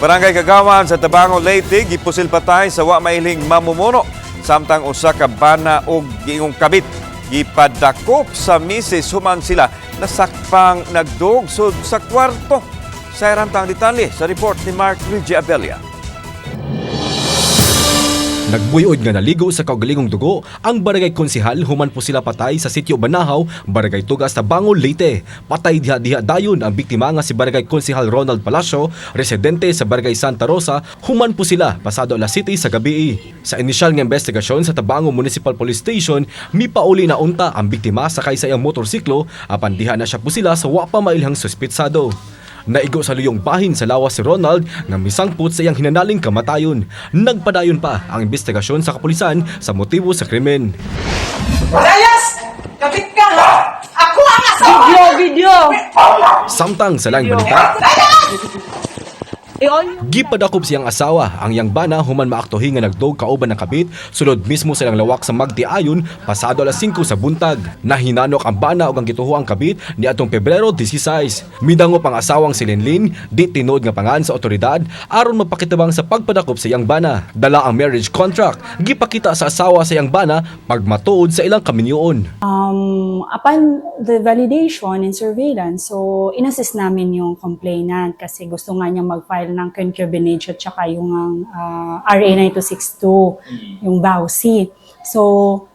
Barangay Kagawan sa Tabango, Leyte, gipusil patay sa wa mailing mamumuno. Samtang usa ka bana og giingong kabit gipadakop sa misis human sila nasakpang nagdugsod sa kwarto. Sa irantang detalye sa report ni Mark Luigi Abella. Nagbuyod nga naligo sa kaugalingong dugo ang barangay konsehal human po sila patay sa sitio Banahaw, barangay Tugas, Tabango, Leyte. Patay diha dayon ang biktima nga si barangay konsehal Ronald Palacio, residente sa barangay Santa Rosa, human po sila pasado alas 7 sa gabi. Sa inisyal nga investigasyon sa Tabango Municipal Police Station, mipauli na unta ang biktima sakay sa iyang motorsiklo apan diha na siya po sila sa wa pa mailhang suspitsado. Naigo sa luyong bahin sa lawas si Ronald nga misangput sa iyang hinanaling kamatayon. Nagpadayon pa ang investigasyon sa kapulisan sa motibo sa krimen. Layas! Kapit ka! Ako ang asawa! Video! Samtang sa laing balita, gipadakop siyang asawa ang iyang bana human maaktuhi nga nagdog kauban ng kabit sulod mismo silang lawak sa Magtiayon pasado alas 5 sa buntag. Nahinanok ang bana ug ang gituho ang kabit ni atong Pebrero 16. Midangop ang asawang si Lenlin di tinuod nga pangan sa otoridad aron mapakitabang sa pagpadakop sa iyang bana. Dala ang marriage contract gipakita sa asawa sa iyang bana pagmatuod sa ilang kaminyoon. Upon the validation and surveillance, so inassist namin yung complainant kasi gusto nga niya mag-file ng concubinage at saka yung RA 9262, yung BAUSI. So,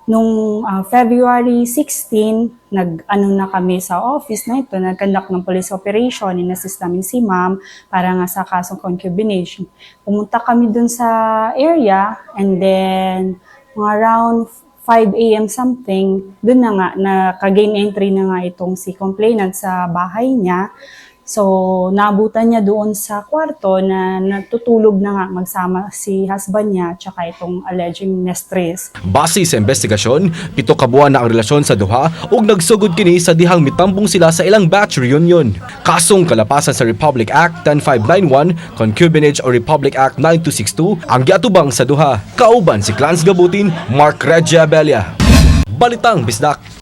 nung February 16, nag-ano na kami sa office na ito, nag-conduct ng police operation, inassist namin si ma'am para nga sa kasong concubinage. Pumunta kami dun sa area and then around 5 a.m. something, dun na nga, naka-gain entry na nga itong si complainant sa bahay niya. So, naabutan niya doon sa kwarto na natutulog na nga magsama si husband niya tsaka itong alleging mistress. Base sa investigasyon, 7 ka buwan na ang relasyon sa duha ug nagsugod kini sa dihang mitambong sila sa ilang batch reunion. Kasong kalapasan sa Republic Act 10591, Concubinage o Republic Act 9262 ang giatubang sa duha. Kauban si Clarence Gabutin, Mark Regia Abella. Balitang Bisdak.